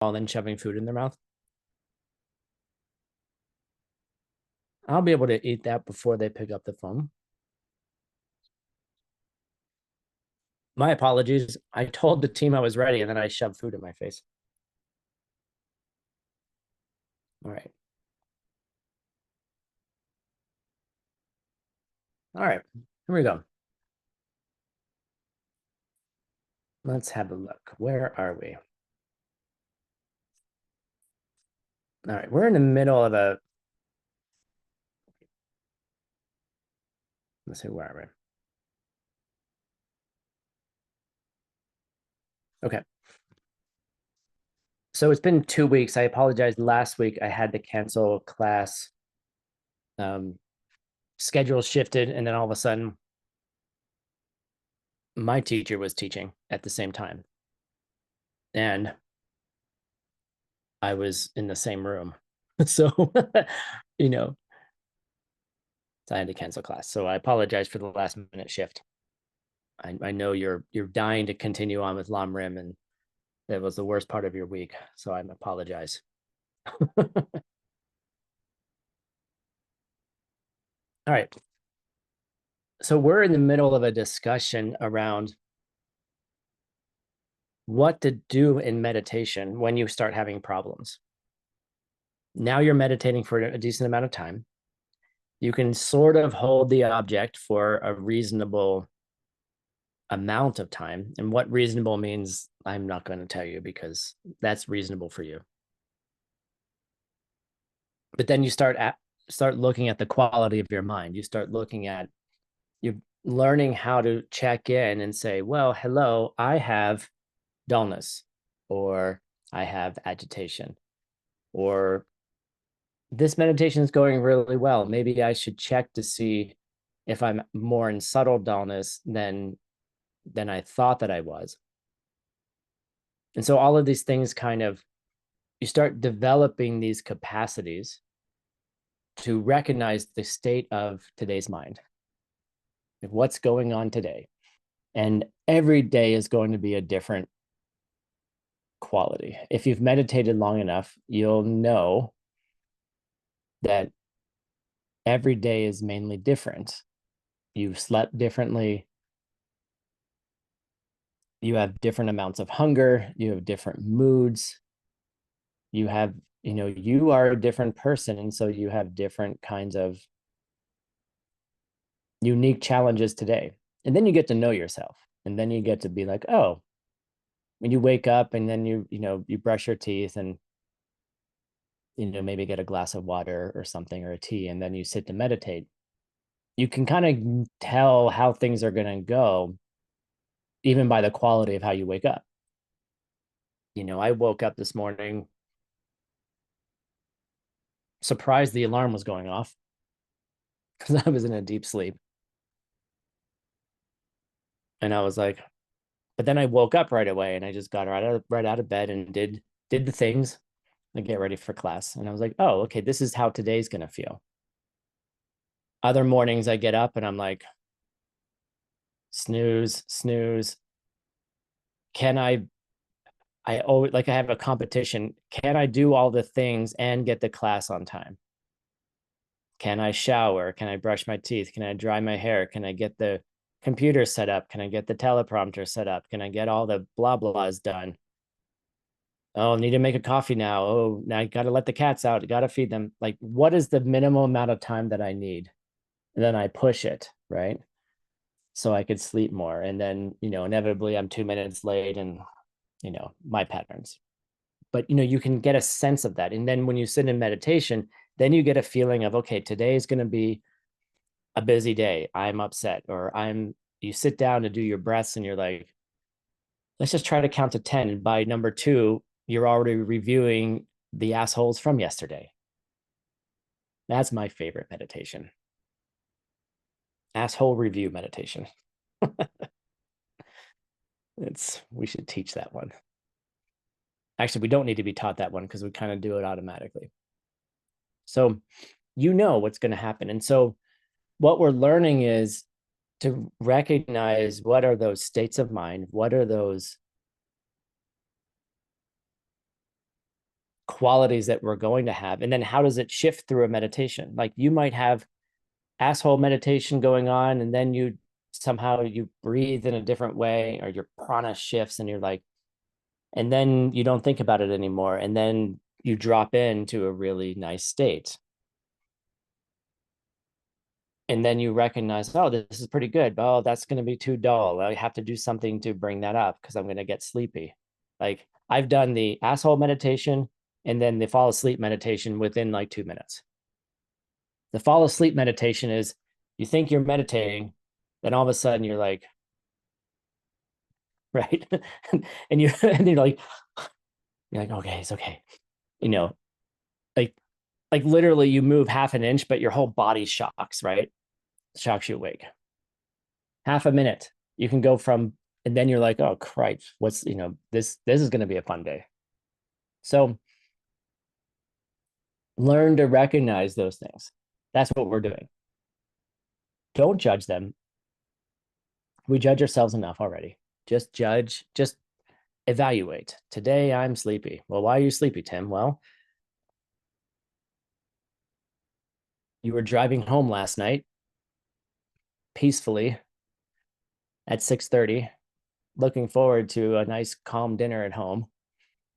and then shoving food in their mouth. I'll be able to eat that before they pick up the phone. My apologies. I told the team I was ready and then I shoved food in my face. All right. All right. Here we go. Let's have a look. Where are we? All right. We're in the middle of a. Let's see, where are we? Okay. So it's been 2 weeks. I apologize. Last week I had to cancel class. Um, Schedule shifted, and then all of a sudden, my teacher was teaching at the same time, and I was in the same room. So, you know, so I had to cancel class. So I apologize for the last minute shift. I know you're dying to continue on with Lam Rim, and that was the worst part of your week. So I apologize. All right. So we're in the middle of a discussion around what to do in meditation when you start having problems. Now you're meditating for a decent amount of time. You can sort of hold the object for a reasonable amount of time. And what reasonable means, I'm not going to tell you because that's reasonable for you. But then you start looking at the quality of your mind. You start looking at you learning how to check in and say, well, hello, I have dullness, or I have agitation, or this meditation is going really well. Maybe I should check to see if I'm more in subtle dullness than I thought that I was. And so all of these things kind of, you start developing these capacities to recognize the state of today's mind, what's going on today. And every day is going to be a different quality. If you've meditated long enough, you'll know that every day is mainly different. You've slept differently. You have different amounts of hunger. You have different moods. You have, you are a different person. And so you have different kinds of unique challenges today. And then you get to know yourself. And then you get to be like, oh, when you wake up and then you brush your teeth and, maybe get a glass of water or something or a tea, and then you sit to meditate. You can kind of tell how things are going to go even by the quality of how you wake up. I woke up this morning surprised the alarm was going off because I was in a deep sleep. And I was like, but then I woke up right away and I just got right out of bed and did the things and get ready for class. And I was like, oh, okay, this is how today's gonna feel. Other mornings I get up and I'm like, snooze, snooze. Can I always like I have a competition. Can I do all the things and get the class on time? Can I shower? Can I brush my teeth? Can I dry my hair? Can I get the computer set up? Can I get the teleprompter set up? Can I get all the blah blahs done? Oh, I need to make a coffee now. Oh, now I got to let the cats out. Got to feed them. Like, what is the minimum amount of time that I need? And then I push it, right? So I could sleep more. And then, inevitably I'm 2 minutes late and, my patterns. But, you can get a sense of that. And then when you sit in meditation, then you get a feeling of, okay, today is going to be a busy day. I'm upset, or you sit down to do your breaths and you're like, let's just try to count to 10. And by number two, you're already reviewing the assholes from yesterday. That's my favorite meditation. Asshole review meditation. We should teach that one. Actually, we don't need to be taught that one because we kind of do it automatically. So what's going to happen. And so what we're learning is to recognize what are those states of mind, what are those qualities that we're going to have. And then how does it shift through a meditation? Like you might have asshole meditation going on, and then you somehow you breathe in a different way, or your prana shifts and you're like, and then you don't think about it anymore. And then you drop into a really nice state. And then you recognize, oh, this is pretty good. Oh, that's going to be too dull. I have to do something to bring that up because I'm going to get sleepy. Like I've done the asshole meditation and then the fall asleep meditation within like 2 minutes. The fall asleep meditation is you think you're meditating, then all of a sudden you're like, right. and you're like, okay, it's okay. You know, like literally you move half an inch, but your whole body shocks, right? Shocks you awake. Half a minute. You can go from, and then you're like, oh Christ, what's this is gonna be a fun day. So learn to recognize those things. That's what we're doing. Don't judge them. We judge ourselves enough already. Just judge, just evaluate. Today I'm sleepy. Well, why are you sleepy, Tim? Well, you were driving home last night peacefully at 6:30, looking forward to a nice calm dinner at home.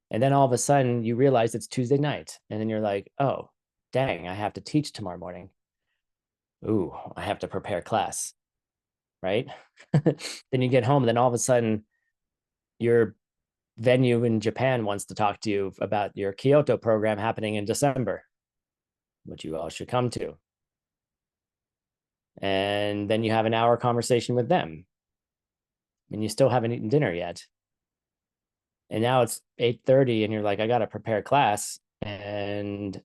And then all of a sudden you realize it's Tuesday night. And then you're like, oh, dang, I have to teach tomorrow morning. Ooh, I have to prepare class, right? Then you get home, and then all of a sudden your venue in Japan wants to talk to you about your Kyoto program happening in December, which you all should come to. And then you have an hour conversation with them, and you still haven't eaten dinner yet. And now it's 8:30 and you're like, I got to prepare class. And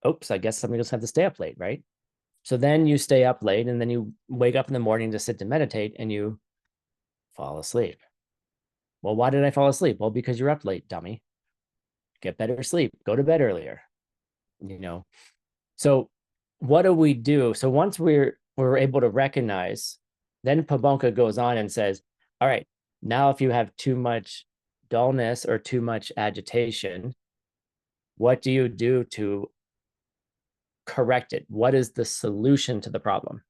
oops, I guess I'm just have to stay up late, right? So then you stay up late and then you wake up in the morning to sit to meditate and you fall asleep. Well, why did I fall asleep? Well, because you're up late, dummy. Get better sleep. Go to bed earlier. You know. So what do we do? So once we're able to recognize, then Pabonka goes on and says, all right, now if you have too much dullness or too much agitation, what do you do to correct it? What is the solution to the problem?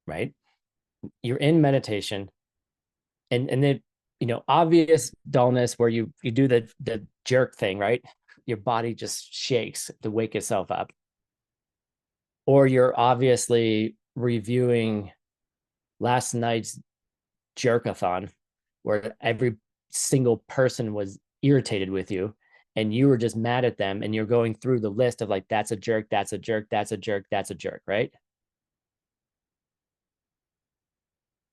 Right? You're in meditation, and then obvious dullness where you do the jerk thing, right? Your body just shakes to wake itself up. Or you're obviously reviewing last night's jerkathon where every single person was irritated with you and you were just mad at them, and you're going through the list of like, that's a jerk, that's a jerk, that's a jerk, that's a jerk, right?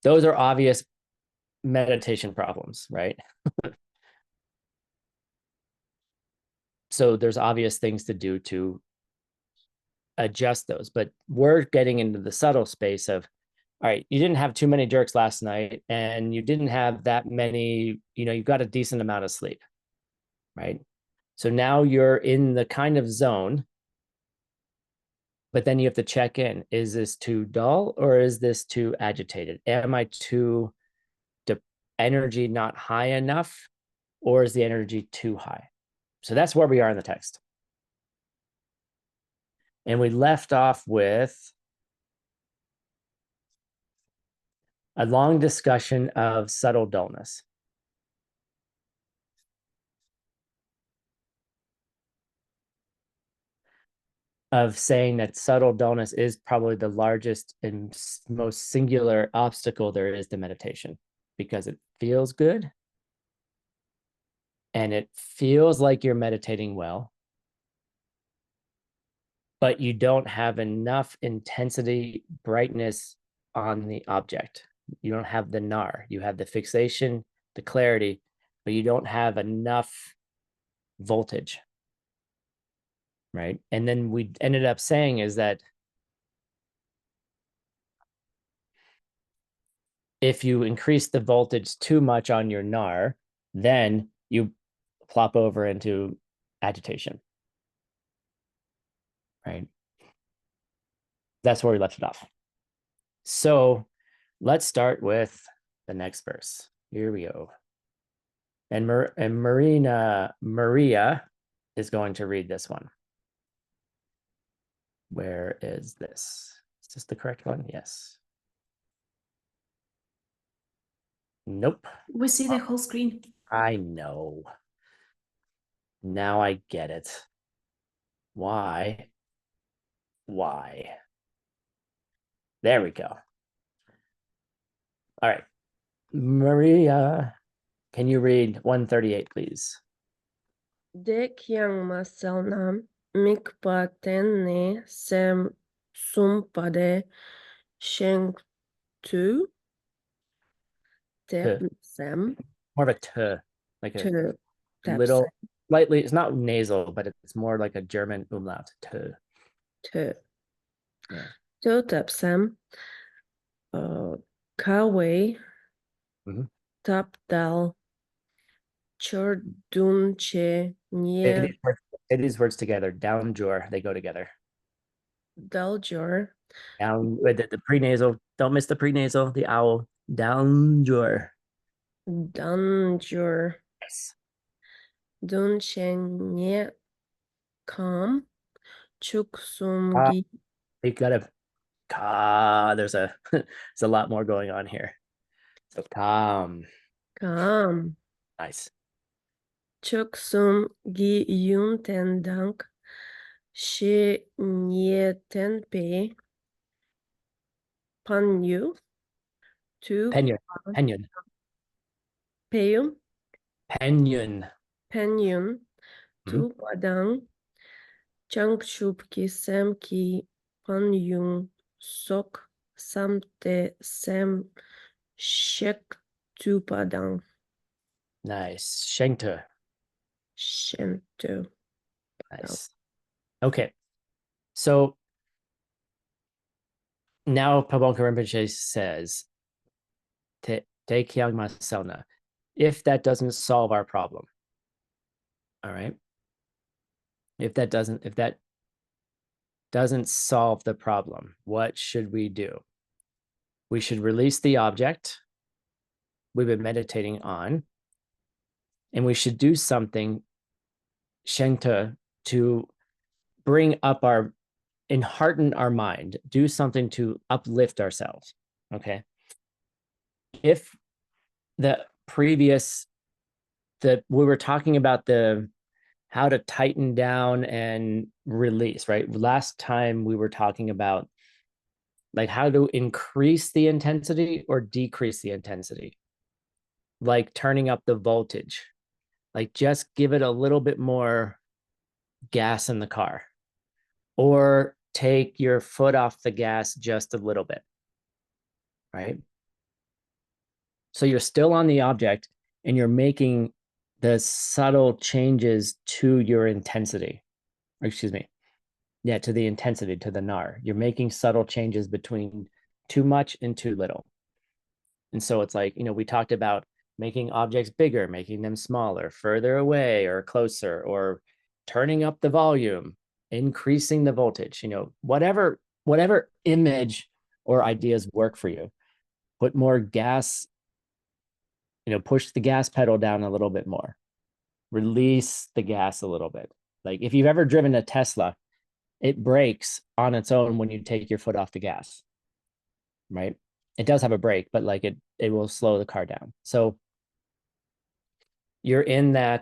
Those are obvious meditation problems, right? So there's obvious things to do to adjust those, but we're getting into the subtle space of, all right, you didn't have too many jerks last night and you didn't have that many, you got a decent amount of sleep, right? So now you're in the kind of zone, but then you have to check in. Is this too dull or is this too agitated? Am I too energy not high enough, or is the energy too high? So that's where we are in the text. And we left off with a long discussion of subtle dullness. Of saying that subtle dullness is probably the largest and most singular obstacle there is to meditation, because it feels good and it feels like you're meditating well, but you don't have enough intensity, brightness on the object. You don't have the nar. You have the fixation, the clarity, but you don't have enough voltage, right? And then we ended up saying is that if you increase the voltage too much on your nar, then you plop over into agitation, right? That's where we left it off. So let's start with the next verse. Here we go. And Maria is going to read this one. Where is this? Is this the correct one? Yes. Nope. We see the whole screen. I know. Now I get it. Why? Why? There we go. All right. Maria, can you read 138, please? Dek yang masalna mikpatene sem sumpade tu tep sem More of a t, like a tu little, slightly, it's not nasal, but it's more like a German umlaut. T. tu Yeah. tu tep sem kawe tap dal chordunche nye Say these words together. Down jor, they go together. daljor Down with the prenasal. Don't miss the prenasal, the owl. Down jor. danjor Yes. dunche nye kam chuksumgi You gotta there's a there's a lot more going on here. So calm. kam Nice. chuksum gi yunten dank she nyeten pe panyu tu Penyun. Penyun. peyum Penyun. penyun tu padang changchup ki sem ki panyun sok samte sem shek tu padang Nice. Shengte. shentu. Nice. Okay. So now Pabonka Rinpoche says, Te Kyang Maselna, if that doesn't solve our problem, all right, if that doesn't solve the problem, what should we do? We should release the object we've been meditating on, and we should do something, Shengte, to bring up our, and hearten our mind, do something to uplift ourselves, okay? If the previous, that we were talking about the how to tighten down and release, right? Last time we were talking about like how to increase the intensity or decrease the intensity, like turning up the voltage, like just give it a little bit more gas in the car, or take your foot off the gas just a little bit, right? So you're still on the object and you're making the subtle changes to your intensity, or excuse me, yeah, to the intensity, to the nar. You're making subtle changes between too much and too little. And so it's like, we talked about making objects bigger, making them smaller, further away or closer, or turning up the volume, increasing the voltage, whatever image or ideas work for you. Put more gas, push the gas pedal down a little bit more. Release the gas a little bit. Like if you've ever driven a Tesla, it brakes on its own when you take your foot off the gas, right? It does have a brake, but like it will slow the car down. So you're in the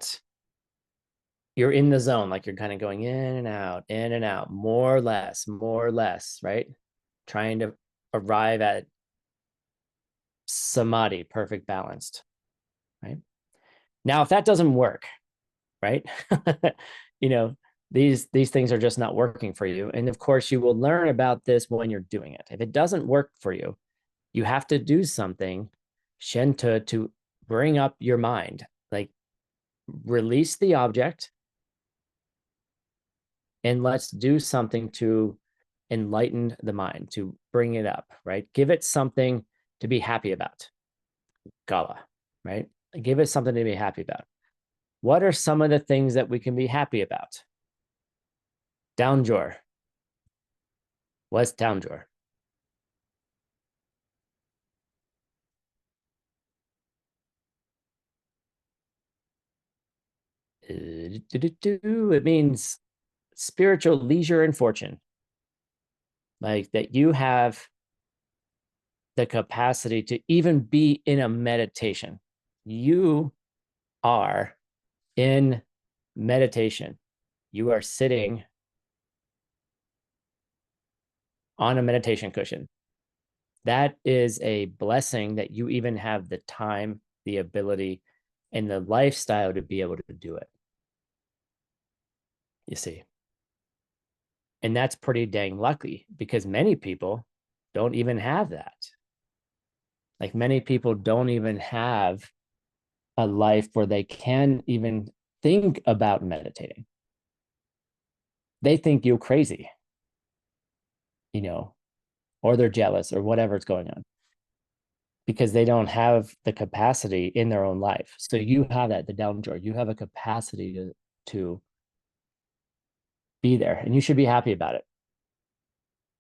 zone, like you're kind of going in and out, more or less, right? Trying to arrive at samadhi, perfect balanced, right? Now, if that doesn't work, right? These things are just not working for you. And of course, you will learn about this when you're doing it. If it doesn't work for you, you have to do something, Shenta, to bring up your mind, like release the object and let's do something to enlighten the mind, to bring it up, right? Give it something to be happy about. Gala, right? Give it something to be happy about. What are some of the things that we can be happy about? Down drawer. What's down drawer? It means spiritual leisure and fortune. Like that you have the capacity to even be in a meditation. You are in meditation. You are sitting on a meditation cushion. That is a blessing that you even have the time, the ability, and the lifestyle to be able to do it. You see. And that's pretty dang lucky because many people don't even have that. Like many people don't even have a life where they can even think about meditating. They think you're crazy, you know, or they're jealous or whatever's going on because they don't have the capacity in their own life. So you have that, the down joy, you have a capacity to be there and you should be happy about it.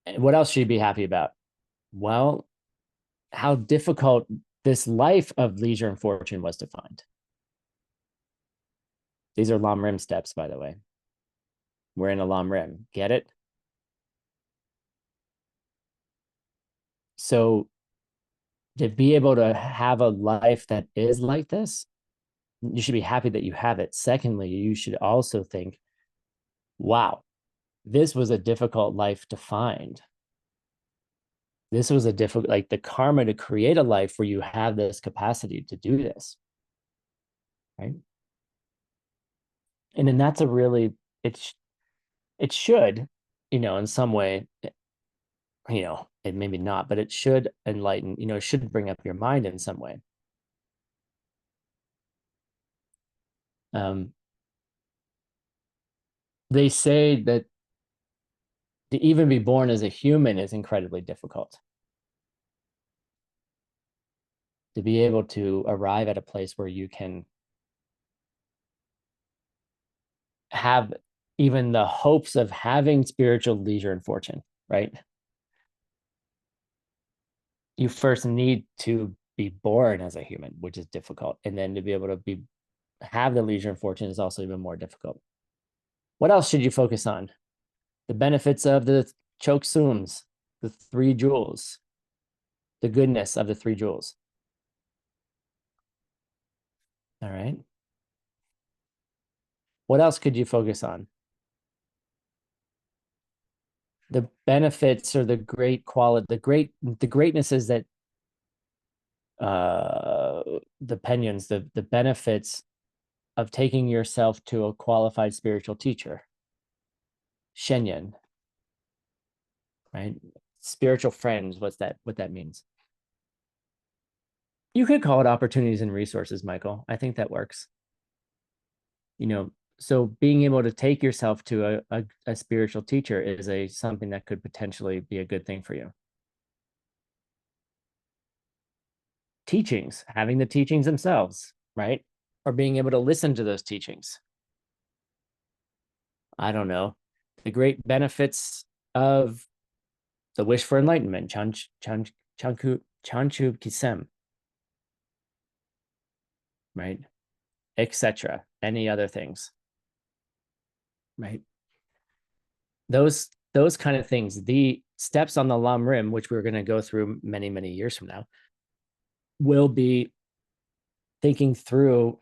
And what else should you be happy about? Well, how difficult this life of leisure and fortune was to find. These are Lam Rim steps, by the way. We're in a Lam Rim. Get it? So to be able to have a life that is like this, you should be happy that you have it. Secondly, you should also think, wow, this was a difficult life to find. This was a difficult, like the karma to create a life where you have this capacity to do this, right? And then that's a really, it should, you know, in some way, you know, it maybe not, but it should enlighten, you know, it should bring up your mind in some way. They say that to even be born as a human is incredibly difficult. To be able to arrive at a place where you can have even the hopes of having spiritual leisure and fortune, right? You first need to be born as a human, which is difficult. And then to be able to have the leisure and fortune is also even more difficult. What else should you focus on? The benefits of the chok sums, the 3 jewels, the goodness of the 3 jewels. All right. What else could you focus on? The benefits or the great quality, the greatnesses that the penions, the benefits of taking yourself to a qualified spiritual teacher. Shenyan, right? Spiritual friends, what that means. You could call it opportunities and resources, Michael. I think that works. You know, so being able to take yourself to a spiritual teacher is something that could potentially be a good thing for you. Teachings, having the teachings themselves, right? Or being able to listen to those teachings. I don't know. The great benefits of the wish for enlightenment, chanchu kisem, right? Etc. Any other things, right? Those kind of things. The steps on the Lam Rim, which we're going to go through many, many years from now, will be thinking through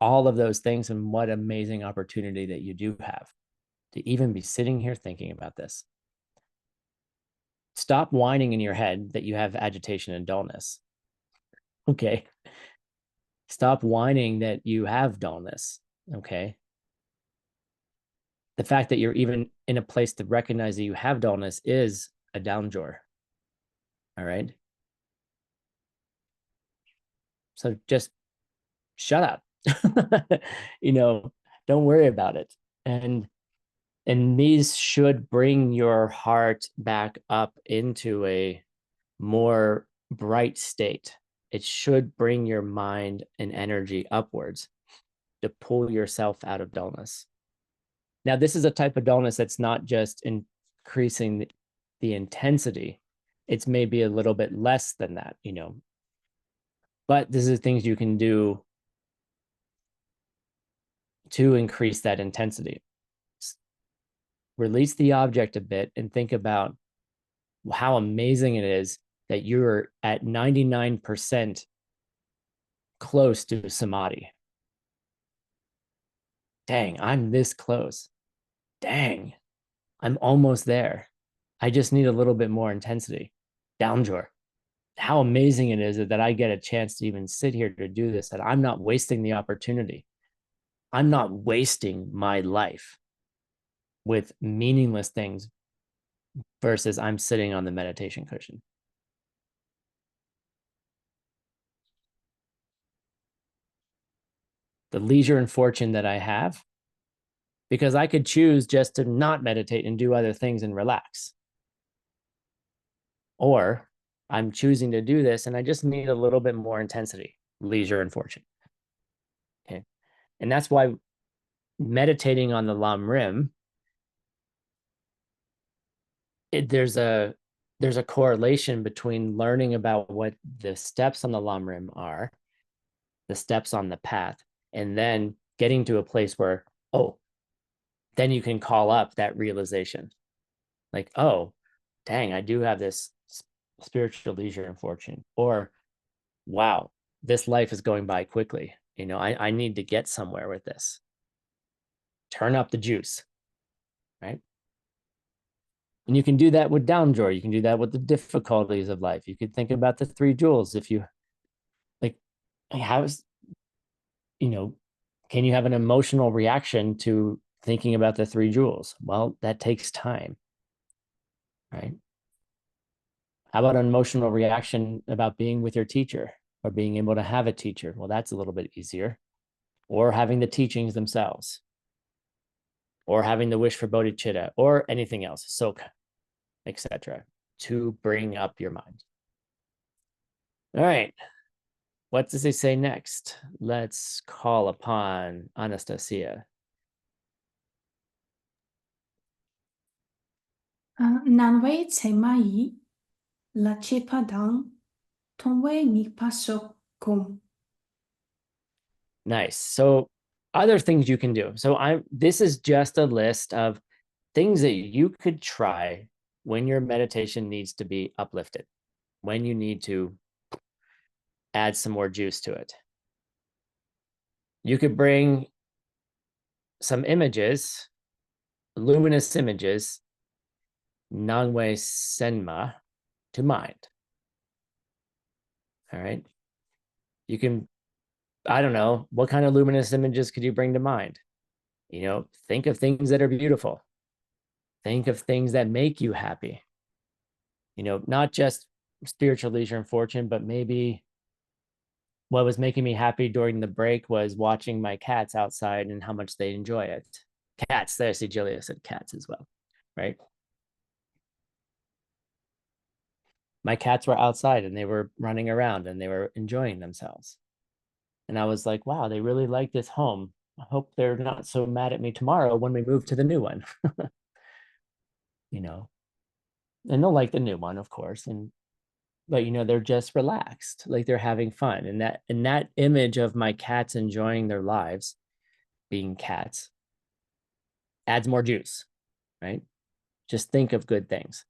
all of those things and what amazing opportunity that you do have to even be sitting here thinking about this. Stop whining in your head that you have agitation and dullness. Okay. Stop whining that you have dullness. Okay. The fact that you're even in a place to recognize that you have dullness is a down drawer. All right. So just shut up. You know, don't worry about it. And these should bring your heart back up into a more bright state. It should bring your mind and energy upwards to pull yourself out of dullness. Now, this is a type of dullness that's not just increasing the intensity. It's maybe a little bit less than that, you know. But this is things you can do to increase that intensity. Release the object a bit and think about how amazing it is that you're at 99% close to samadhi. Dang, I'm this close. Dang, I'm almost there. I just need a little bit more intensity. Downjor. How amazing it is that I get a chance to even sit here to do this, that I'm not wasting the opportunity. I'm not wasting my life with meaningless things versus I'm sitting on the meditation cushion. The leisure and fortune that I have, because I could choose just to not meditate and do other things and relax. Or I'm choosing to do this and I just need a little bit more intensity, leisure and fortune. Okay. And that's why meditating on the Lam Rim, there's a correlation between learning about what the steps on the Lam Rim are, the steps on the path, and then getting to a place where, oh, then you can call up that realization. Like, oh, dang, I do have this spiritual leisure and fortune. Or, wow, this life is going by quickly. I need to get somewhere with this. Turn up the juice, right? And you can do that with downjoy. You can do that with the difficulties of life. You could think about the three jewels. If you like, how's, can you have an emotional reaction to thinking about the three jewels? Well, that takes time, right? How about an emotional reaction about being with your teacher or being able to have a teacher? Well, that's a little bit easier. Or having the teachings themselves, or having the wish for bodhicitta, or anything else, soka, etc., to bring up your mind. All right. What does it say next? Let's call upon Anastasia. Nanwei Tsemai, La Chepadang, Tonwei Nipasok Kum. Nice. So other things you can do. So this is just a list of things that you could try when your meditation needs to be uplifted, when you need to add some more juice to it. You could bring some images, luminous images, Nangwei Senma, to mind. All right. You can, I don't know, what kind of luminous images could you bring to mind? Think of things that are beautiful. Think of things that make you happy. Not just spiritual leisure and fortune, but maybe what was making me happy during the break was watching my cats outside and how much they enjoy it. Cats, there, see, Julia said cats as well, right? My cats were outside and they were running around and they were enjoying themselves. And I was like, wow, they really like this home. I hope they're not so mad at me tomorrow when we move to the new one. And they'll like the new one, of course. But they're just relaxed, like they're having fun. And that image of my cats enjoying their lives, being cats, adds more juice, right? Just think of good things.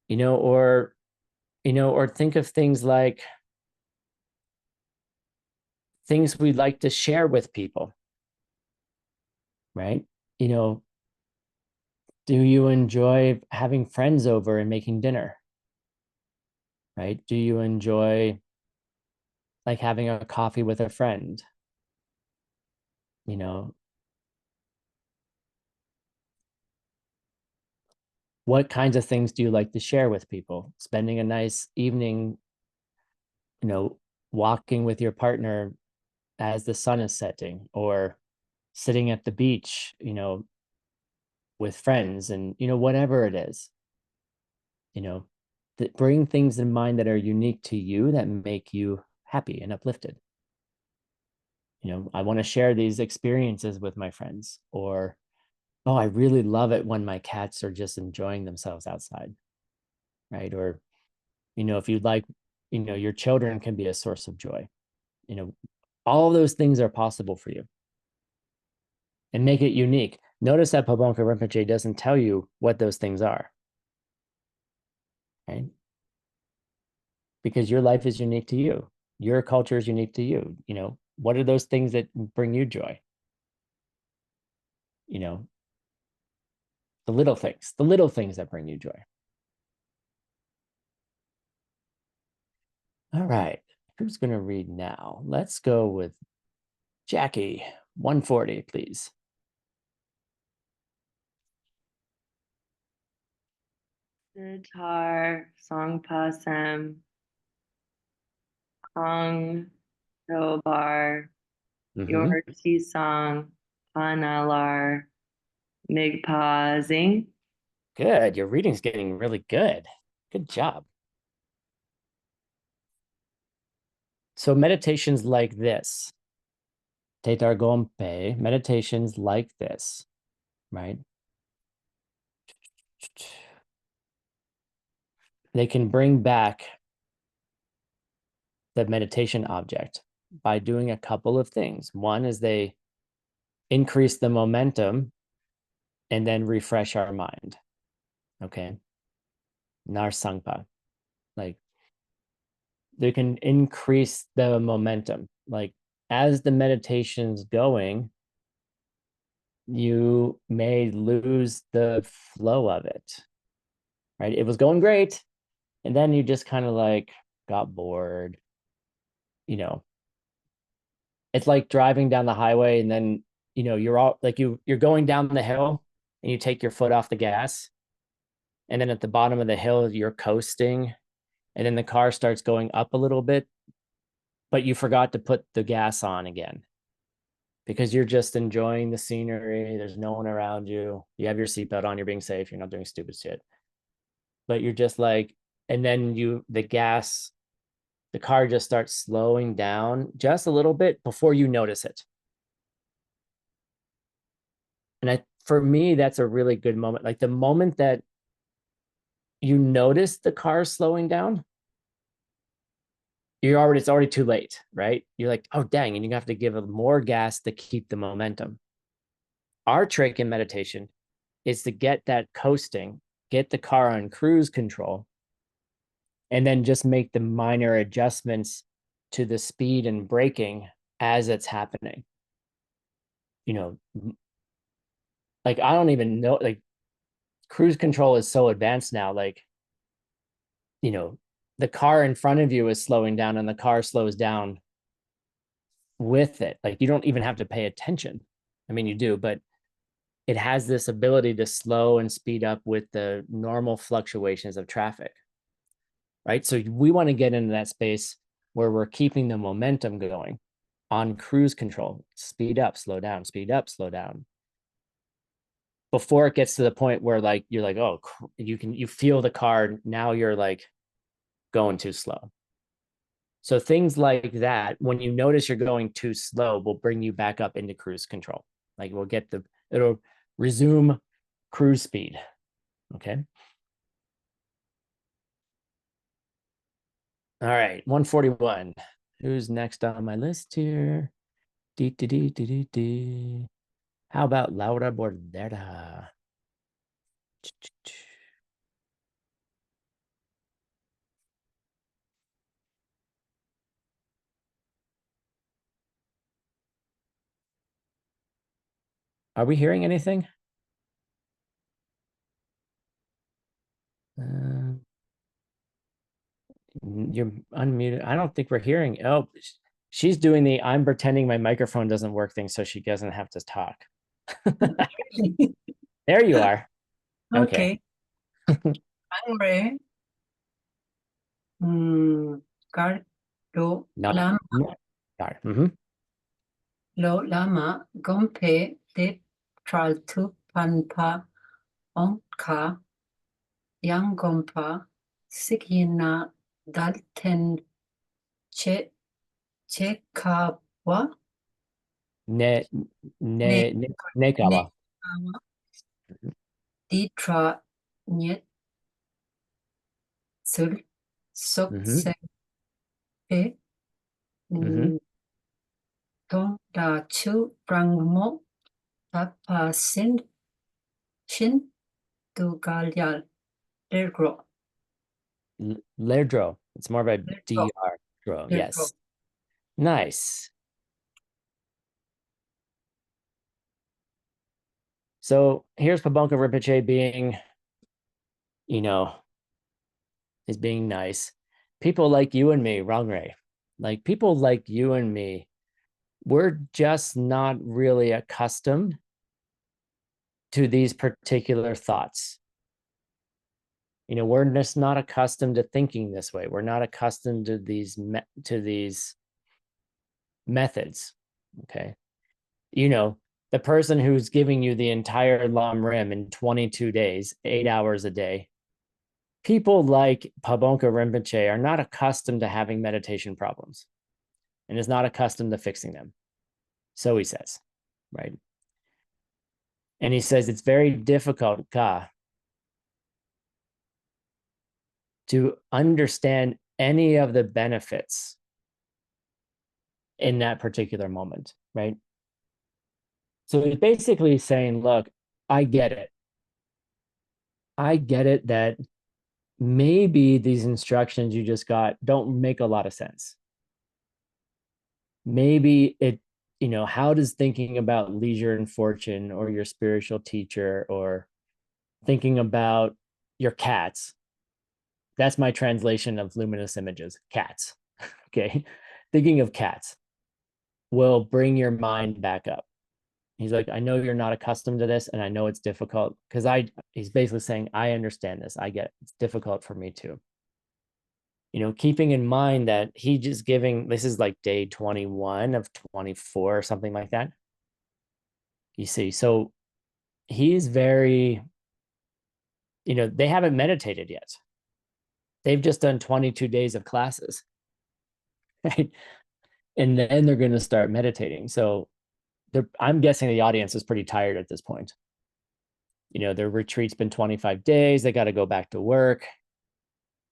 Or think of things like things we'd like to share with people, right? Do you enjoy having friends over and making dinner? Right? Do you enjoy like having a coffee with a friend? What kinds of things do you like to share with people? Spending a nice evening, walking with your partner as the sun is setting, or sitting at the beach, with friends, and whatever it is, that bring things in mind that are unique to you, that make you happy and uplifted. I want to share these experiences with my friends, or, oh, I really love it when my cats are just enjoying themselves outside, right? Or, if you'd like, your children can be a source of joy. All of those things are possible for you. And make it unique. Notice that Pabonka Rinpoche doesn't tell you what those things are. Right? Because your life is unique to you. Your culture is unique to you. You know, what are those things that bring you joy? You know, the little things that bring you joy. All right, who's going to read now? Let's go with Jackie, 140, please. Sitar Songpasem Kong Tobar Your Song Panalar Migpa Zing. Good. Your reading's getting really good. Good job. So meditations like this, Tetar Gompe, meditations like this, right? They can bring back the meditation object by doing a couple of things. One is they increase the momentum and then refresh our mind. Okay. Narsangpa. Like they can increase the momentum. Like as the meditation's going, you may lose the flow of it. Right? It was going great. And then you just kind of like got bored. You know, it's like driving down the highway and then, you know, you're all like you're going down the hill and you take your foot off the gas. And then at the bottom of the hill, you're coasting. And then the car starts going up a little bit, but you forgot to put the gas on again because you're just enjoying the scenery. There's no one around you. You have your seatbelt on, you're being safe, you're not doing stupid shit. But you're just like, and then the car just starts slowing down just a little bit before you notice it. And for me, that's a really good moment. Like the moment that you notice the car slowing down, it's already too late, right? You're like, oh, dang. And you have to give more gas to keep the momentum. Our trick in meditation is to get that coasting, get the car on cruise control, and then just make the minor adjustments to the speed and braking as it's happening. You know, like I don't even know, like cruise control is so advanced now. Like, you know, the car in front of you is slowing down and the car slows down with it. Like you don't even have to pay attention. I mean, you do, but it has this ability to slow and speed up with the normal fluctuations of traffic, right? So we want to get into that space where we're keeping the momentum going on cruise control, speed up, slow down, speed up, slow down. Before it gets to the point where like, you're like, oh, you feel the car, now you're like going too slow. So things like that, when you notice you're going too slow, will bring you back up into cruise control. Like it'll resume cruise speed. Okay. All right, 141. Who's next on my list here? How about Laura Bordera? Are we hearing anything? You're unmuted. I don't think we're hearing. Oh, she's doing the I'm pretending my microphone doesn't work thing so she doesn't have to talk. There you are. Okay. Angre. Lo lama. Lo lama gompe de traltu panpa onka yang gompa sikina dalten che kawa Nekawa. Ditra nyet sul sok se pe ton da chu prangmo tapa sin shin tu galyal dergro. Lerdro. It's more of a Lerdro. DR. Dro. Lerdro. Yes. Nice. So here's Pabonka Rinpoche being, is being nice. People like you and me, Rangre, like people like you and me, we're just not really accustomed to these particular thoughts. We're just not accustomed to thinking this way. We're not accustomed to these methods. Okay. The person who's giving you the entire Lam Rim in 22 days, 8 hours a day, people like Pabonka Rinpoche are not accustomed to having meditation problems and is not accustomed to fixing them. So he says, right? And he says it's very difficult, to understand any of the benefits in that particular moment, right? So he's basically saying, look, I get it. I get it that maybe these instructions you just got don't make a lot of sense. Maybe how does thinking about leisure and fortune or your spiritual teacher or thinking about your cats, that's my translation of luminous images, cats, okay? Thinking of cats will bring your mind back up. He's like, I know you're not accustomed to this, and I know it's difficult because he's basically saying, I understand this. I get it. It's difficult for me too. Keeping in mind that he just this is like day 21 of 24 or something like that. You see, so he's very, they haven't meditated yet. They've just done 22 days of classes, right? And then they're going to start meditating. So I'm guessing the audience is pretty tired at this point. Their retreat's been 25 days. They got to go back to work.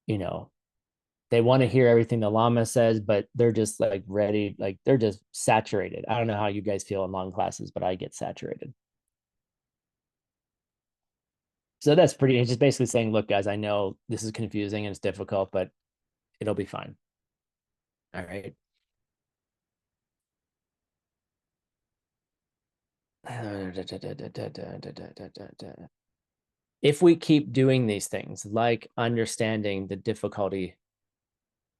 They want to hear everything the Lama says, but they're just like ready. Like they're just saturated. I don't know how you guys feel in long classes, but I get saturated. So that's pretty, it's just basically saying, look, guys, I know this is confusing and it's difficult, but it'll be fine. All right. If we keep doing these things, like understanding the difficulty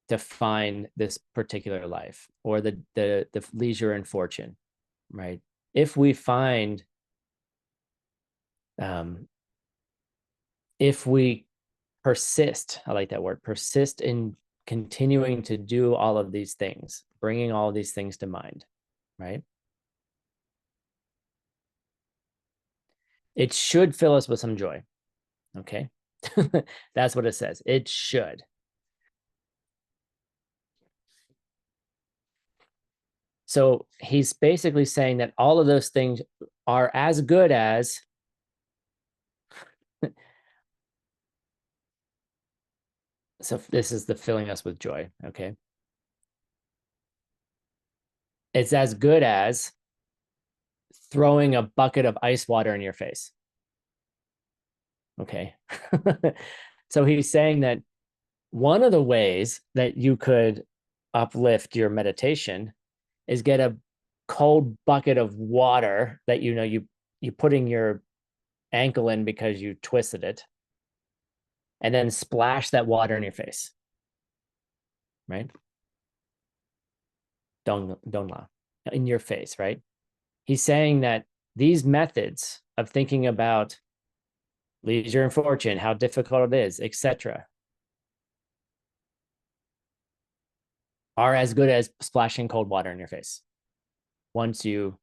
to find this particular life or the leisure and fortune, right? If we find, if we persist, I like that word, persist in continuing to do all of these things, bringing all of these things to mind, right? It should fill us with some joy. Okay. That's what it says. It should. So he's basically saying that all of those things are as good as so this is the filling us with joy. Okay. It's as good as throwing a bucket of ice water in your face. Okay. So he's saying that one of the ways that you could uplift your meditation is get a cold bucket of water that you putting your ankle in because you twisted it, and then splash that water in your face, right? Don't la in your face, right? He's saying that these methods of thinking about leisure and fortune, how difficult it is, etc., are as good as splashing cold water in your face. Once you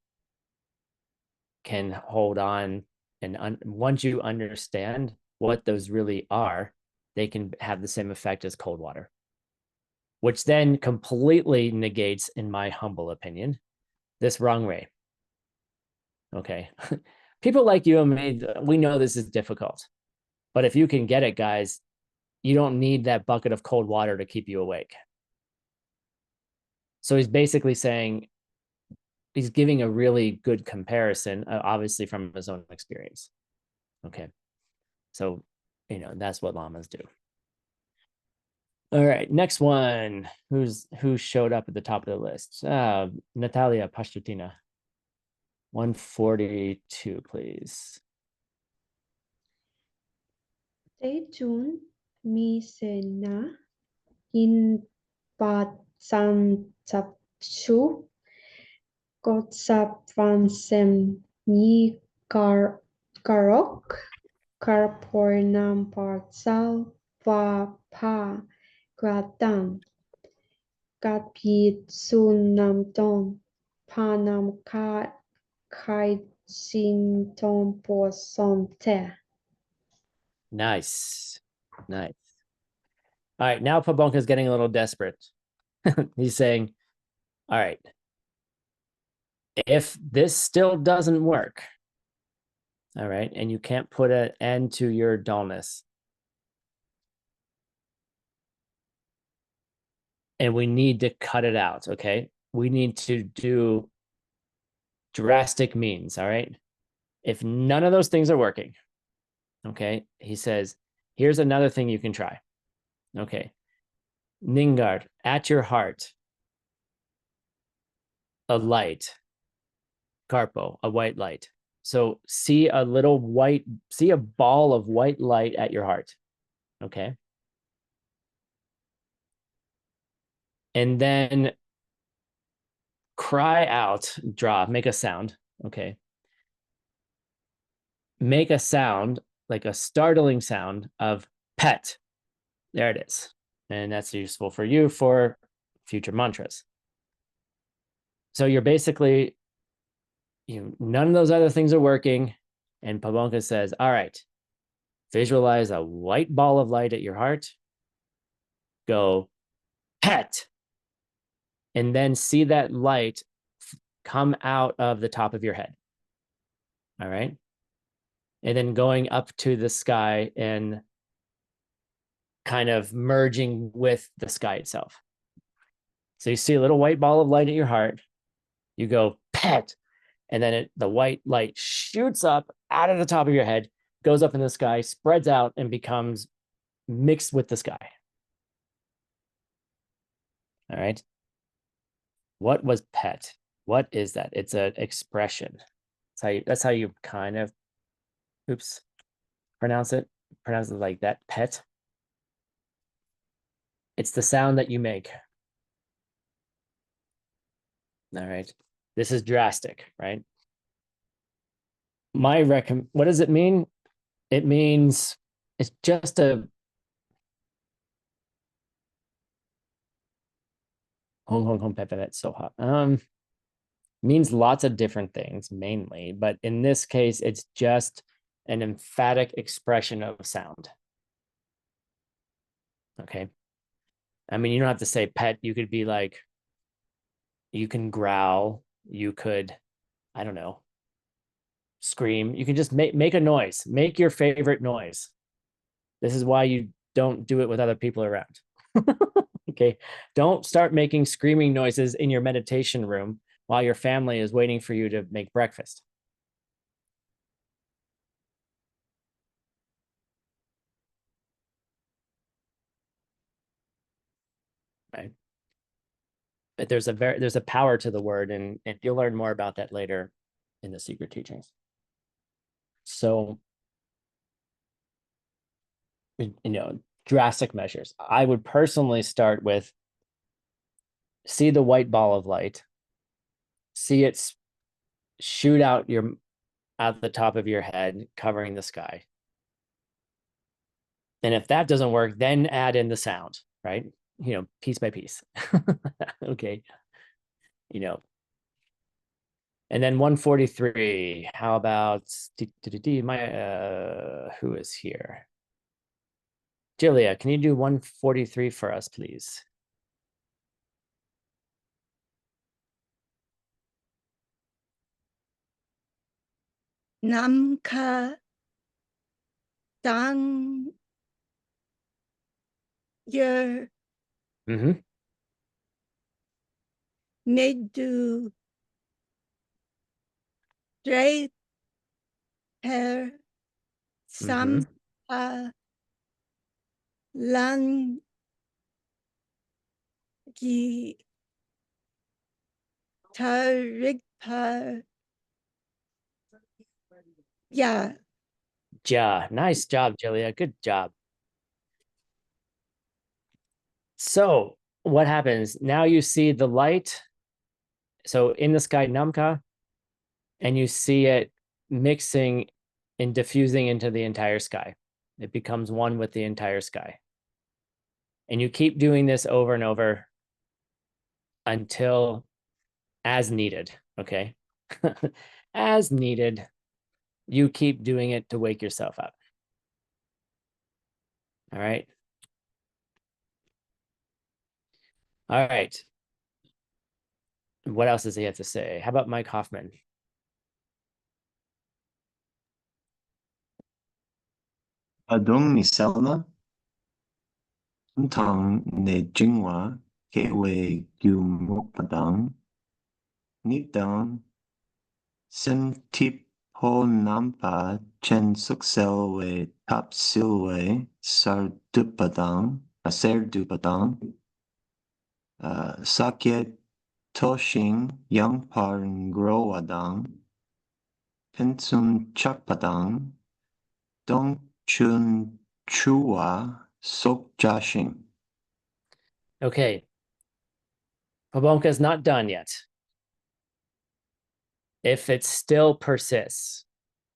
can hold on and once you understand what those really are, they can have the same effect as cold water, which then completely negates, in my humble opinion, this wrong way. Okay. People like you and me, we know this is difficult, but if you can get it, guys, you don't need that bucket of cold water to keep you awake. So he's basically saying, he's giving a really good comparison, obviously from his own experience. Okay. So, that's what lamas do. All right, next one. Who showed up at the top of the list? Natalia Pashtutina. 142, please. Tejun mi se na in pat sam tapshu gotsap fransem ni karok karpornam partsal va pa gratam gapit sunam don panam ka kai sin ton por son te. Nice. Nice. All right, now Pabonka is getting a little desperate. He's saying, all right, if this still doesn't work, all right, and you can't put an end to your dullness, and we need to cut it out, okay? We need to do drastic means, all right? If none of those things are working, okay, he says, here's another thing you can try, okay? Ningard, at your heart, a light, Karpo, a white light. So see a ball of white light at your heart, okay? And then cry out, make a sound, okay? Make a sound, like a startling sound of pet. There it is. And that's useful for you for future mantras. So you're basically, none of those other things are working. And Pabonka says, all right, visualize a white ball of light at your heart. Go pet. And then see that light come out of the top of your head. All right. And then going up to the sky and kind of merging with the sky itself. So you see a little white ball of light at your heart. You go pet. And then the white light shoots up out of the top of your head, goes up in the sky, spreads out, and becomes mixed with the sky. All right. What was pet? What is that? It's an expression. That's how you kind of, pronounce it. Pronounce it like that, pet. It's the sound that you make. All right. This is drastic, right? What does it mean? It means it's just a it's so hot. Means lots of different things mainly, but in this case, it's just an emphatic expression of sound. Okay. I mean, you don't have to say pet. You could be like, you can growl. You could, I don't know, scream. You can just make a noise. Make your favorite noise. This is why you don't do it with other people around. Okay. Don't start making screaming noises in your meditation room while your family is waiting for you to make breakfast. Right. But there's a power to the word, and you'll learn more about that later in the secret teachings. So, drastic measures. I would personally start with, see the white ball of light, see it shoot out the top of your head, covering the sky. And if that doesn't work, then add in the sound, right? Piece by piece. Okay. And then 143, how about who is here? Julia, can you do 143 for us, please? Namka Dang Yer Medu Dre per sam lan gi tarigpa. Yeah. Ja. Nice job, Julia. Good job. So what happens? Now you see the light. So in the sky, Namka, and you see it mixing and diffusing into the entire sky. It becomes one with the entire sky. And you keep doing this over and over until as needed, okay? As needed, you keep doing it to wake yourself up. All right. All right. What else does he have to say? How about Mike Hoffman? Adong ni Selma, Ntong ne Jingwa, Kewe Gyum Padang, Nidang, Sim Tip Ho Nampa, Chen Suksel we Tap Silwe, Sar Dupadang, Ser Dupadang, Sakyet Toshing, Yang Par Growadang, Pensum Chakpadang, Dong Chun Chua Sok Jashing. Okay. Pabonka is not done yet. If it still persists,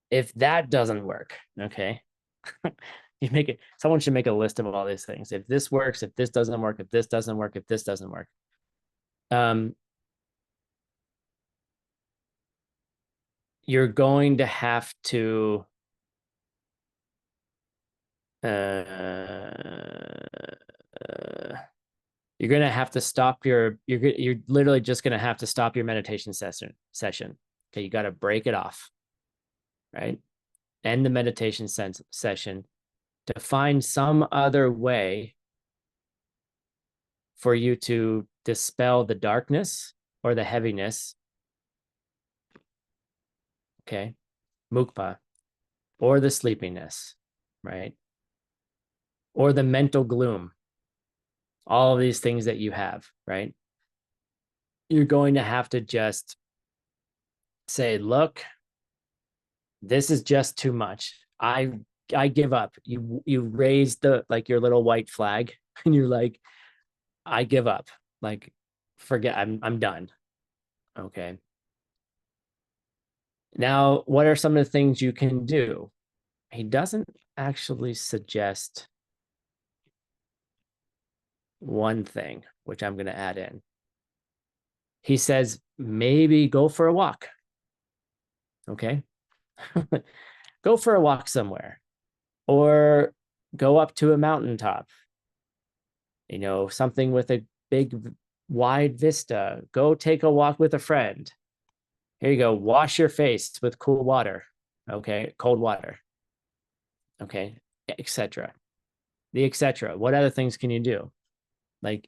if that doesn't work, okay, you make it, someone should make a list of all these things. If this works, if this doesn't work, if this doesn't work, if this doesn't work. You're going to have to you're going to have to stop your, you're literally just going to have to stop your meditation session. Okay, you got to break it off, right? End the meditation session to find some other way for you to dispel the darkness or the heaviness, okay, mukpa, or the sleepiness, right? Or the mental gloom, all of these things that you have, right? You're going to have to just say, look, this is just too much. I give up. You raise the, like, your little white flag, and you're like, I give up. Like, forget, I'm done. Okay. Now, what are some of the things you can do? He doesn't actually suggest one thing, which I'm going to add in. He says, maybe go for a walk. Okay. Go for a walk somewhere, or go up to a mountaintop, you know, something with a big, wide vista. Go take a walk with a friend. Here you go. Wash your face with cool water. Okay. Cold water. Okay. Etc. The etc. What other things can you do? Like,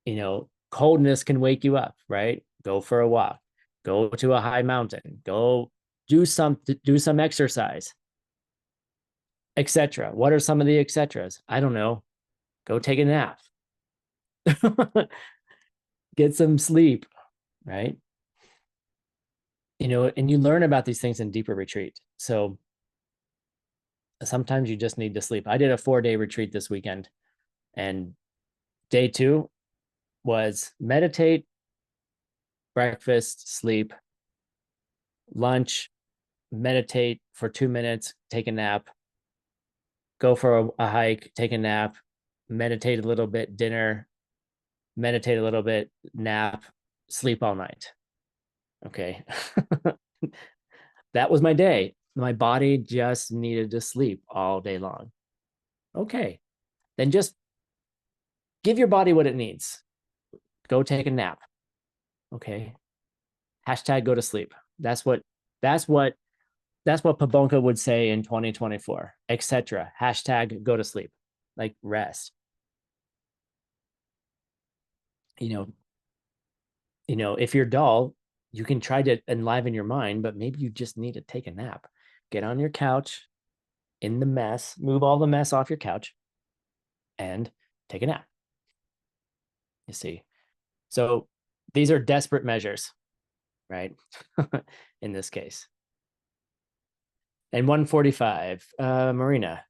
you know, coldness can wake you up, right? Go for a walk. Go to a high mountain. Go do some exercise, etc. What are some of the etcetras? I don't know. Go take a nap. Get some sleep, right? You know, and you learn about these things in deeper retreat. So sometimes you just need to sleep. I did a 4-day retreat this weekend, and day 2 was meditate, breakfast, sleep, lunch, meditate for 2 minutes, take a nap, go for a hike, take a nap, meditate a little bit, dinner, meditate a little bit, nap, sleep all night. Okay. That was my day. My body just needed to sleep all day long. Okay. Then just give your body what it needs. Go take a nap. Okay. Hashtag go to sleep. That's what Pabonka would say in 2024, etc. Hashtag go to sleep, like rest. You know, if you're dull, you can try to enliven your mind, but maybe you just need to take a nap. Get on your couch in the mess, move all the mess off your couch, and take a nap. You see? So these are desperate measures, right? In this case. And 145, Marina.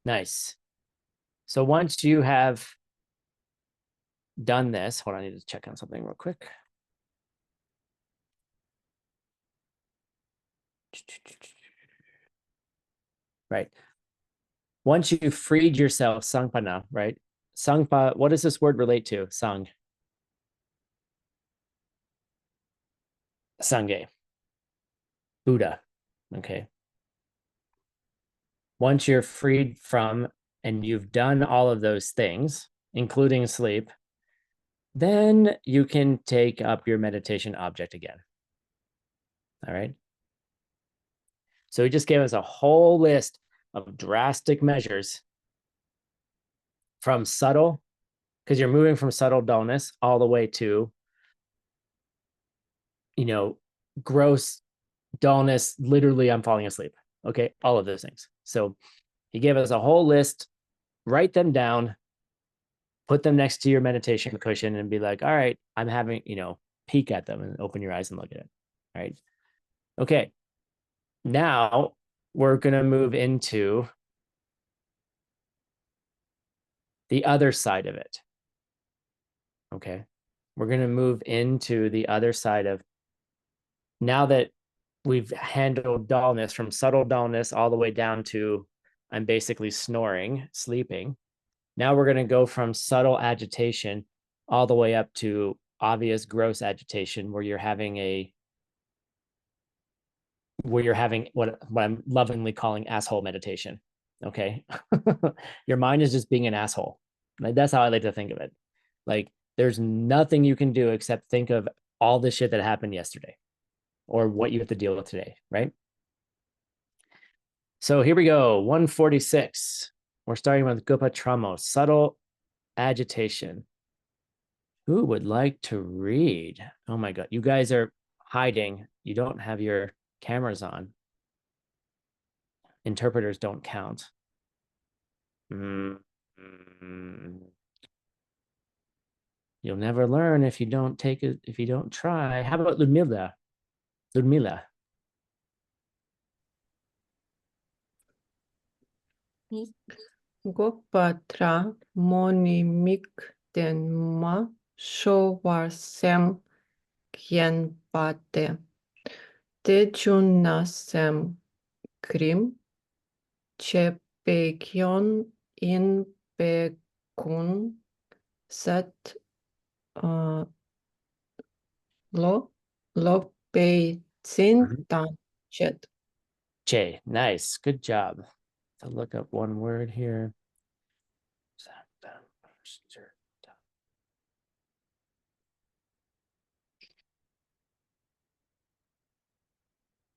Nice. So once you have done this, hold on, I need to check on something real quick. Right. Once you've freed yourself, sangpana, right? Sangpa, what does this word relate to? Sang. Sangye. Buddha. Okay. Once you're freed from and you've done all of those things, including sleep, then you can take up your meditation object again. All right. So he just gave us a whole list of drastic measures from subtle, because you're moving from subtle dullness all the way to, gross dullness. Literally, I'm falling asleep. Okay. All of those things. So he gave us a whole list, write them down, put them next to your meditation cushion and be like, all right, I'm having, peek at them and open your eyes and look at it. All right. Okay. Now we're going to move into the other side of it. Okay. We're going to move into the other side of, now that we've handled dullness, from subtle dullness all the way down to I'm basically snoring, sleeping. Now we're going to go from subtle agitation all the way up to obvious gross agitation, where you're having what I'm lovingly calling asshole meditation. Okay. Your mind is just being an asshole. Like, that's how I like to think of it. Like, there's nothing you can do except think of all the shit that happened yesterday or what you have to deal with today, right? So here we go, 146. We're starting with Gopa Tramo, subtle agitation. Who would like to read? Oh my God, you guys are hiding. You don't have your cameras on. Interpreters don't count. You'll never learn if you don't take it, if you don't try. How about Ludmila? Ludmila. Gopatra monimik denma shovarsem kyenpate. Tejunasem krim chepekyon in pekun sat lo peicintan chet. Che, nice, good job. To look up one word here.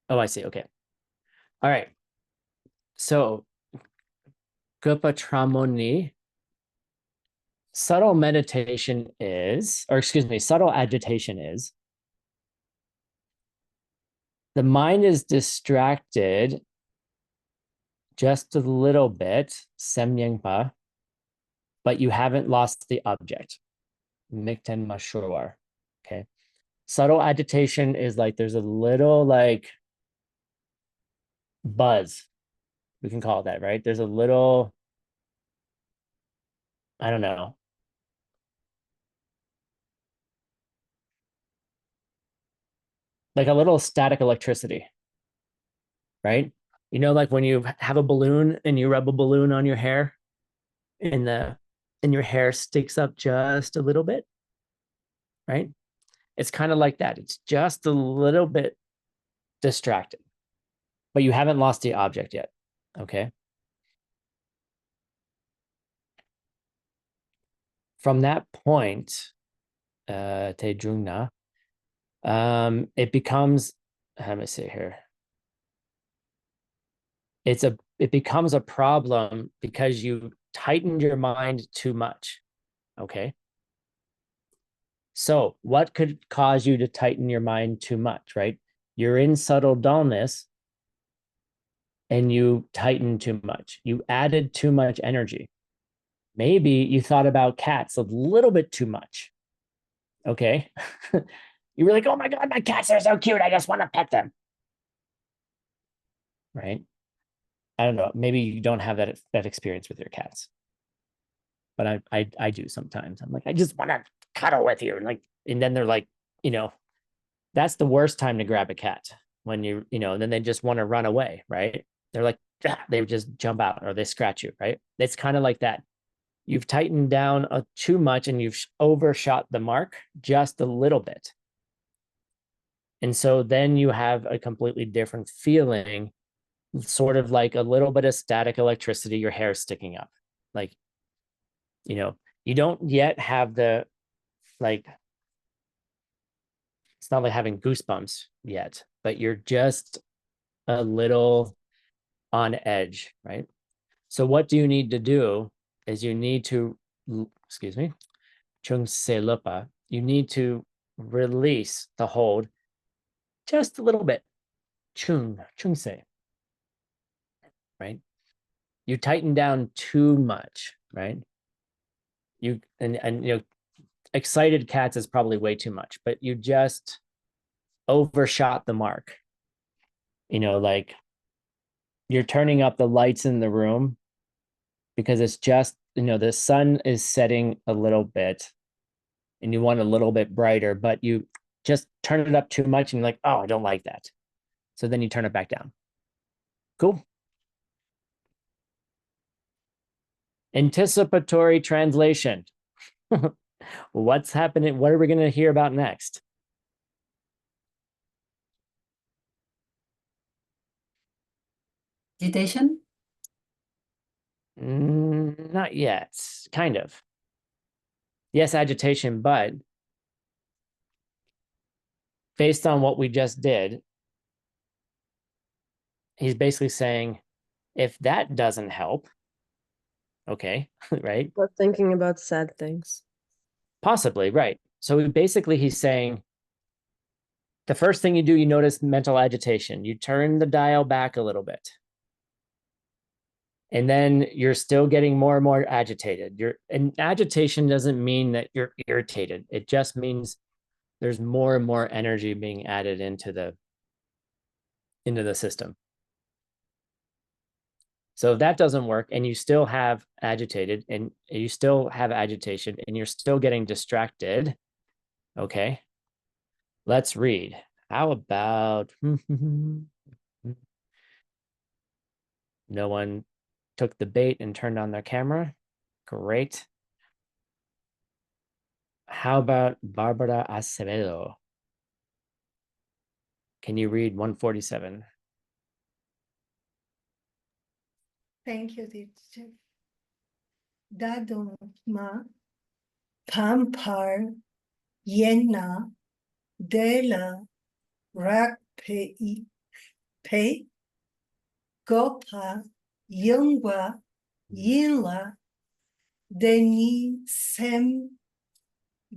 Oh, I see. Okay. All right. So, Gopatramoni, subtle meditation is, or excuse me, subtle agitation is, the mind is distracted just a little bit, semyengpa, but you haven't lost the object. Mikten mashurwar. Okay. Subtle agitation is like there's a little like buzz. We can call it that, right? There's a little, I don't know. Like a little static electricity, right? Like when you have a balloon and you rub a balloon on your hair and your hair sticks up just a little bit, right? It's kind of like that. It's just a little bit distracted, but you haven't lost the object yet. Okay. From that point, Tejungna, It becomes, let me see here. It becomes a problem because you tightened your mind too much. Okay. So what could cause you to tighten your mind too much, right? You're in subtle dullness and you tighten too much. You added too much energy. Maybe you thought about cats a little bit too much. Okay. You were like, oh my God, my cats are so cute. I just want to pet them. Right. I don't know. Maybe you don't have that experience with your cats. But I do sometimes. I'm like, I just want to cuddle with you. And then they're like, that's the worst time to grab a cat when and then they just want to run away, right? They're like, they just jump out or they scratch you, right? It's kind of like that. You've tightened down too much and you've overshot the mark just a little bit. And so then you have a completely different feeling, sort of like a little bit of static electricity, your hair sticking up. Like, you don't yet have the, like, it's not like having goosebumps yet, but you're just a little on edge, right? So what do you need to do is you need to, excuse me, chung se lupa, you need to release the hold just a little bit. Chung se, right? You tighten down too much, right? And excited cats is probably way too much, but you just overshot the mark. Like you're turning up the lights in the room because it's just, the sun is setting a little bit and you want a little bit brighter, but you just turn it up too much and you're like, oh, I don't like that. So then you turn it back down. Cool. Anticipatory translation. What's happening? What are we going to hear about next? Agitation? Not yet. Kind of. Yes, agitation, but based on what we just did, he's basically saying, if that doesn't help, okay, right? But thinking about sad things. Possibly, right. So basically he's saying, the first thing you do, you notice mental agitation. You turn the dial back a little bit. And then you're still getting more and more agitated. And agitation doesn't mean that you're irritated. It just means there's more and more energy being added into the system. So if that doesn't work and you still have agitated and you still have agitation and you're still getting distracted, okay, let's read. How about no one took the bait and turned on their camera? Great. How about Barbara Acevedo? Can you read 147? Thank you, teacher. Dadoma Pampar Yena de la Rakpei Pe Gopa Yungwa Yinla Deni Sem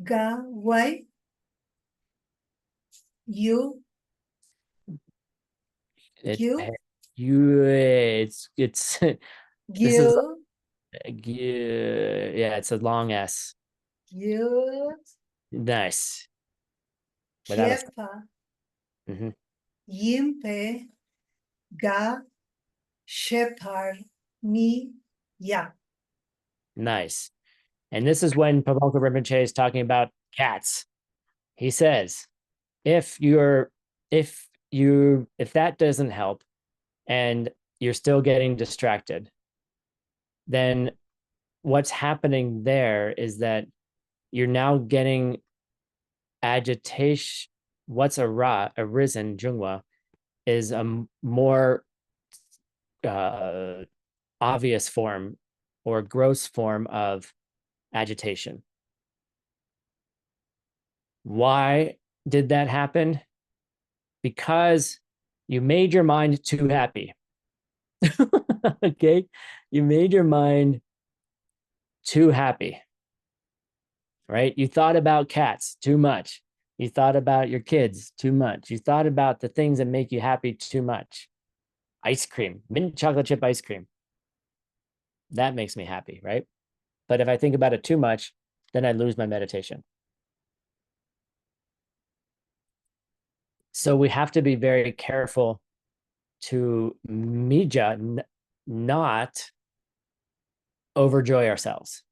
Ga Wai You It's this is You yeah, it's a long S. You Nice. Without a Kepa Yimpe Ga Shepar Ni Ya. Nice. And this is when Pavalka Rinpoche is talking about cats. He says, if that doesn't help and you're still getting distracted, then what's happening there is that you're now getting agitation. What's arisen, Jungwa, is a more obvious form or gross form of agitation. Why did that happen? Because you made your mind too happy. Okay, you made your mind too happy, right? You thought about cats too much. You thought about your kids too much. You thought about the things that make you happy too much. Ice cream, mint chocolate chip ice cream. That makes me happy, right? But if I think about it too much, then I lose my meditation. So we have to be very careful to mija, not overjoy ourselves.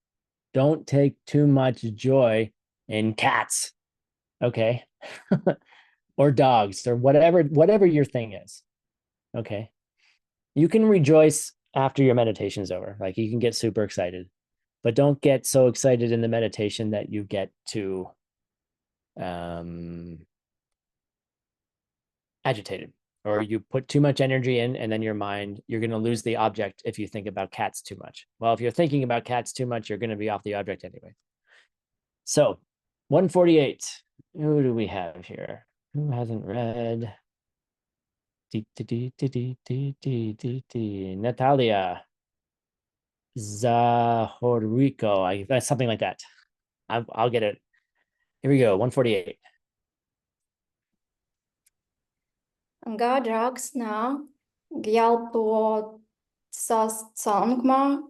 Don't take too much joy in cats, okay? Or dogs, or whatever your thing is, okay? You can rejoice after your meditation is over. Like you can get super excited, but don't get so excited in the meditation that you get to agitated, or you put too much energy in, and then your mind, you're going to lose the object if you think about cats too much. Well, if you're thinking about cats too much, you're going to be off the object anyway. So 148, who do we have here? Who hasn't read? Natalia Zahorico, something like that. I'll get it. Here we go, 148. Gadragsna Gyalpo Sasangma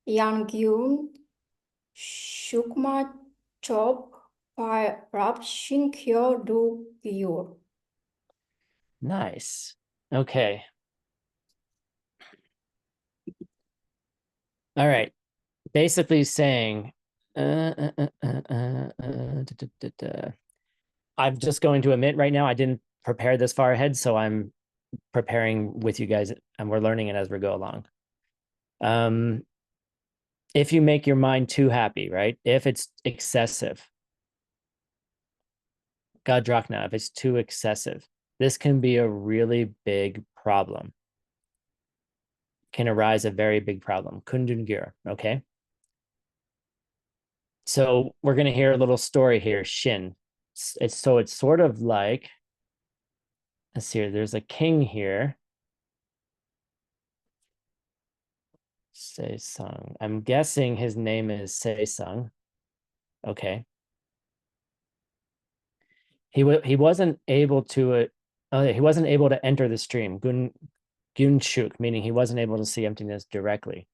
Yangyun Shukma Chop Rapshinkyo Du Gyur. Nice. Okay. All right. Basically saying, I'm just going to admit right now, I didn't prepare this far ahead, so I'm preparing with you guys, and we're learning it as we go along. If you make your mind too happy, right? If it's excessive, Gadrakna, if it's too excessive, this can be a really big problem. Can arise a very big problem. Kundungir, okay? So we're going to hear a little story here, Shin. It's sort of like, let's see here, there's a king here. Seisung. I'm guessing his name is Seisung. Okay. He wasn't able to he wasn't able to enter the stream. Gunshuk, meaning he wasn't able to see emptiness directly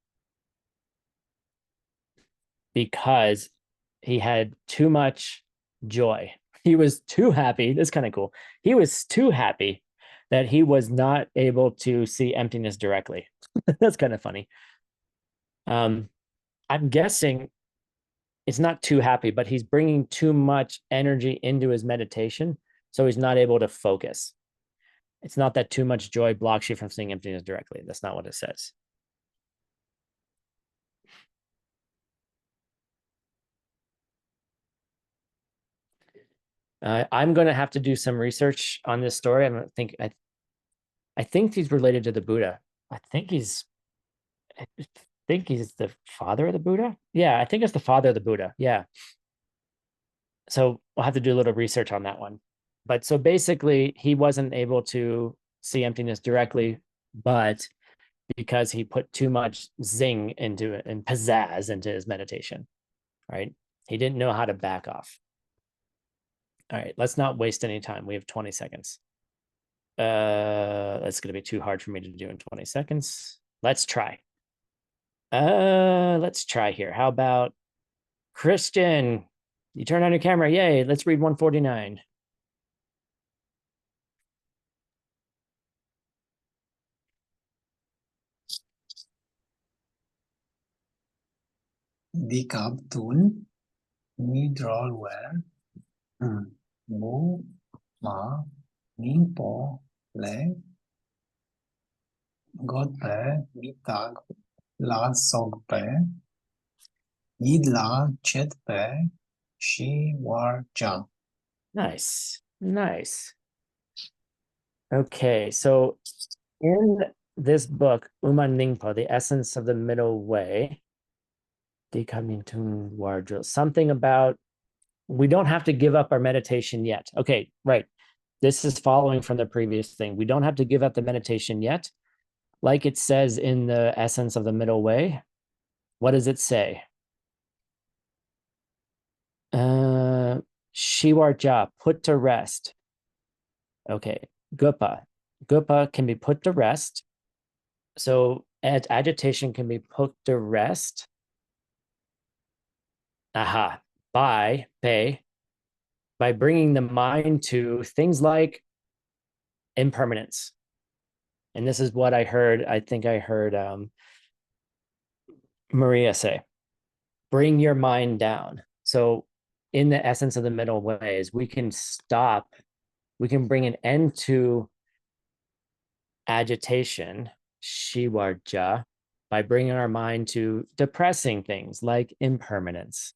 because he had too much joy. He was too happy. That's kind of cool. He was too happy that he was not able to see emptiness directly. That's kind of funny. I'm guessing it's not too happy, but he's bringing too much energy into his meditation, so he's not able to focus. It's not that too much joy blocks you from seeing emptiness directly. That's not what it says. I'm going to have to do some research on this story. I think he's related to the Buddha. I think he's the father of the Buddha. Yeah, I think it's the father of the Buddha. Yeah. So we'll have to do a little research on that one. But so basically, he wasn't able to see emptiness directly, but because he put too much zing into it and pizzazz into his meditation, right? He didn't know how to back off. All right, let's not waste any time. We have 20 seconds. That's going to be too hard for me to do in 20 seconds. Let's try. Let's try here. How about Christian? You turn on your camera. Yay. Let's read 149. The Kaptun Nidral were Mu Ma Nimpo Le Godpe Mitag La Sogpe Yidla Chetpe Shi War Jam. Nice. Nice. Okay, so in this book, Uman Ningpo, The Essence of the Middle Way, something about we don't have to give up our meditation yet. Okay, right. This is following from the previous thing. We don't have to give up the meditation yet. Like it says in the essence of the middle way. What does it say? Shivarja, put to rest. Okay, gupa. Gupa can be put to rest. So agitation can be put to rest. Aha, by bringing the mind to things like impermanence. And this is what I heard, I think I heard Maria say, bring your mind down. So in the essence of the middle ways, we can stop, we can bring an end to agitation, shivarja, by bringing our mind to depressing things like impermanence,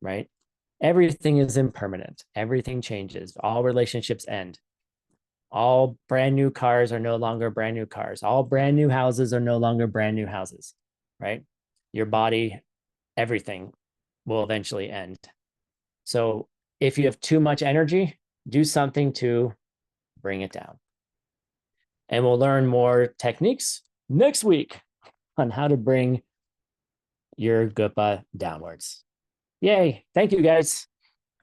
right? Everything is impermanent. Everything changes. All relationships end. All brand new cars are no longer brand new cars. All brand new houses are no longer brand new houses, right? Your body, everything will eventually end. So if you have too much energy, do something to bring it down. And we'll learn more techniques next week on how to bring your gupa downwards. Yay. Thank you, guys.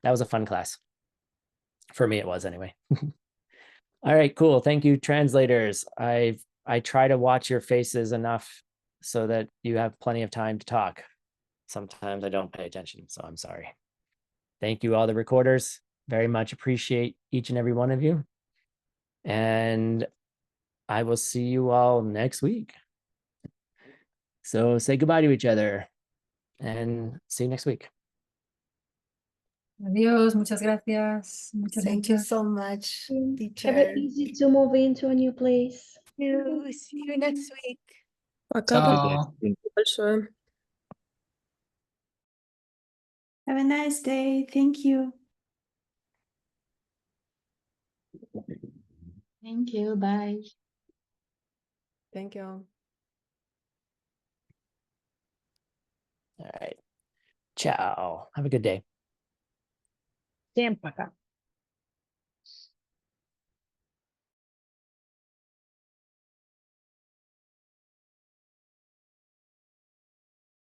That was a fun class. For me, it was anyway. All right, cool. Thank you, translators. I try to watch your faces enough so that you have plenty of time to talk. Sometimes I don't pay attention, so I'm sorry. Thank you, all the recorders. Very much appreciate each and every one of you. And I will see you all next week. So say goodbye to each other and see you next week. Adiós, muchas gracias. Muchas Thank you gracias. so much, Have teacher. it easy to move into a new place. See you next week. Пока. Ciao. Спасибо большое. Have a nice day. Thank you. Thank you. Bye. Thank you. All right. Ciao. Have a good day. Всем пока.